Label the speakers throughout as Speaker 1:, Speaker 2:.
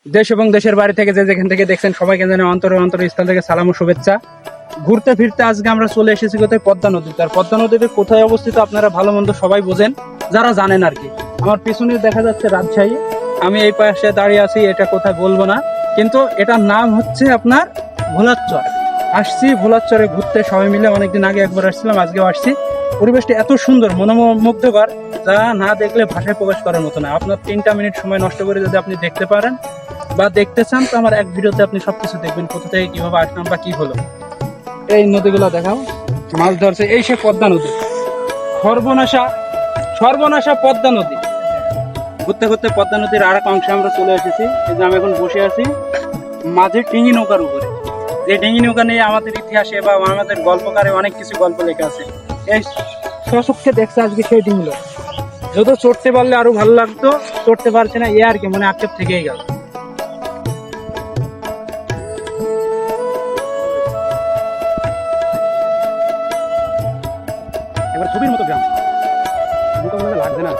Speaker 1: দেশ এবং দেশের বাড়ি থেকে যে যেখান থেকে দেখছেন সবাইকে জানাই অন্তরস্থল থেকে সালাম ও শুভেচ্ছা। ঘুরতে ফিরতে আজকে আমরা চলে এসেছি কোথায়, পদ্মা নদীতে। আর পদ্মা নদীতে কোথায় অবস্থিত আপনারা ভালো মন্দ সবাই বোঝেন, যারা জানেন আর কি। আমার পিছনে দেখা যাচ্ছে রাজশাহী, আমি এই পাশে দাঁড়িয়ে আছি, এটা কোথায় বলবো না, কিন্তু এটার নাম হচ্ছে আপনার ভোলারচর। আসছি ভোলারচরে ঘুরতে সবাই মিলে, অনেকদিন আগে একবার আসছিলাম, আজকেও আসছি। পরিবেশটা এত সুন্দর, মনোমুগ্ধকর, যা না দেখলে ভাষায় প্রকাশ করার মতো না। আপনার 3টা মিনিট সময় নষ্ট করে যদি আপনি দেখতে পারেন বা দেখতে চান, তো আমার এক ভিডিওতে আপনি সবকিছু দেখবেন, কোথা থেকে কিভাবে আসলাম বা কি হলো। এই নদীগুলো দেখাও, মাছ ধরছে, এই সে পদ্মা নদী। সর্বনাশা পদ্মা নদী। ঘুরতে ঘুরতে পদ্মা নদীর আর এক অংশে আমরা চলে এসেছি। এই যে আমি এখন বসে আছি মাঝে ডিঙি নৌকার উপরে। যে ডিঙি নৌকা নিয়ে আমাদের ইতিহাসে বা আমাদের গল্পকারে অনেক কিছু গল্প লেখা আছে। এই স্বচক্ষে দেখছে আজকে সেই ডিঙি নৌকা। যত চড়তে পারলে আরো ভালো লাগতো, চড়তে পারছে না, এ আর কি, মানে আক্ষেপ থেকেই গেল। এবার ছবির মতো গ্রাম, নৌকা মনে লাগছে না।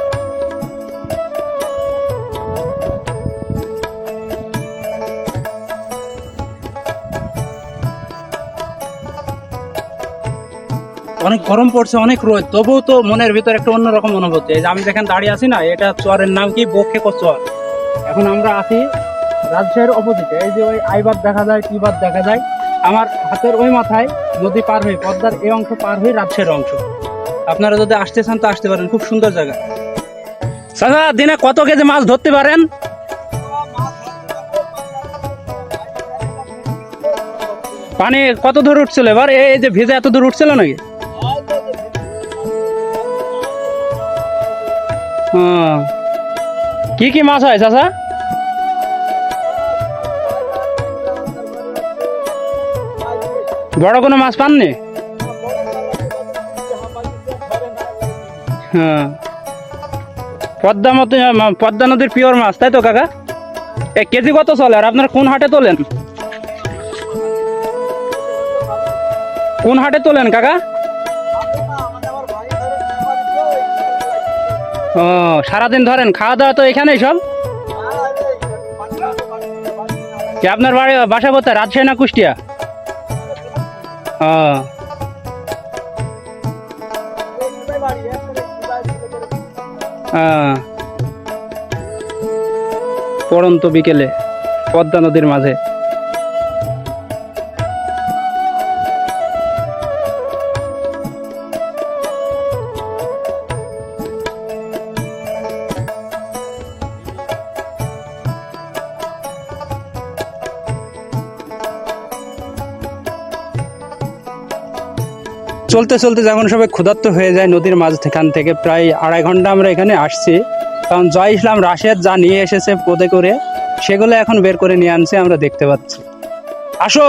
Speaker 1: অনেক গরম পড়ছে, অনেক রোদ, তবুও তো মনের ভিতর একটা অন্যরকম অনুভূতি। এই যে আমি যেখানে দাঁড়িয়ে আছি না, এটা চরের নাম কি, বক্ষেকো চর। এখন আমরা আছি রাজশাহীর অপোজিটে। এই যে ওই আইবাদ দেখা যায়, টিবাদ দেখা যায়। আমার হাতের ওই মাথায় নদী পার হয়ে, পদ্মার এই অংশ পার হয়ে রাজশাহীর অংশ। আপনারা যদি আসতে চান তো আসতে পারেন, খুব সুন্দর জায়গা। চাচা, দিনে কত কেজি মাছ ধরতে পারেন? পানি কত দূর উঠছিল এবার? এই যে ভেজা এত দূর উঠছিল নাকি? কি কি মাছ হয় চাচা? বড় কোনো মাছ পাননি? হ্যাঁ, পদ্মা নদীর পিওর মাছ, তাই তো কাকা? এক কেজি কত চলে? আর আপনারা কোন হাটে তোলেন? কোন হাটে তোলেন কাকা? ও, সারাদিন ধরেন? খাওয়া দাওয়া তো এখানেই সব? আপনার বাসা কোথায়, রাজশাহী না কুষ্টিয়া? ও, পড়ন্ত বিকেলে পদ্মা নদীর মাঝে। চলতে চলতে যখন সবাই ক্ষুধার্ত হয়ে যায়, নদীর মাঝ থেকে প্রায় 2.5 ঘন্টা আমরা এখানে আসছি। কারণ জয় ইসলাম রাশেদ যা নিয়ে এসেছে পদে করে, সেগুলো এখন বের করে নিয়ে আনছে, আমরা দেখতে পাচ্ছি। আসো,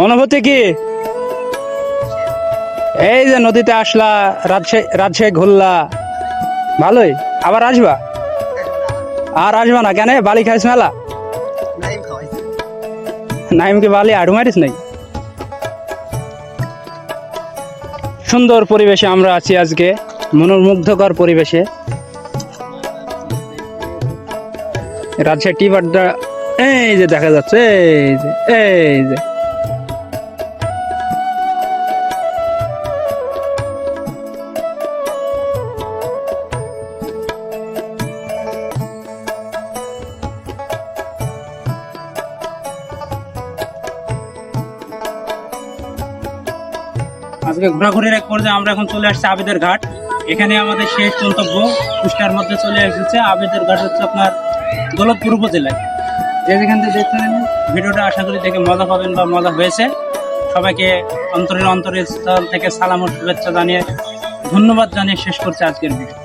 Speaker 1: অনুভূতি কি? এই যে নদীতে আসলা, রাজশাহী ঘুরলা, ভালোই। আবার আসবা? আর আসবা না কেন? বালি খাইছ মেলা? নাইমকে বালি আড়ু মারিস নাই? সুন্দর পরিবেশে আমরা আছি আজকে, মনোমুগ্ধকর পরিবেশে। রাজশাহী টিবাড্ডা এই যে দেখা যাচ্ছে, এই যে আজকে ঘোরাঘুরির এক পর্যায়ে আমরা এখন চলে আসছি আবেদের ঘাট। এখানে আমাদের শেষ গন্তব্য। কুষ্টিয়ার মধ্যে চলে এসেছে আবেদের ঘাট, হচ্ছে আপনার দৌলতপুর উপজেলায়। যেখান থেকে দেখছেন ভিডিওটা, আশা করি দেখে মজা পাবেন বা মজা হয়েছে। সবাইকে অন্তরস্থল থেকে সালাম ও শুভেচ্ছা জানিয়ে, ধন্যবাদ জানিয়ে শেষ করছে আজকের ভিডিও।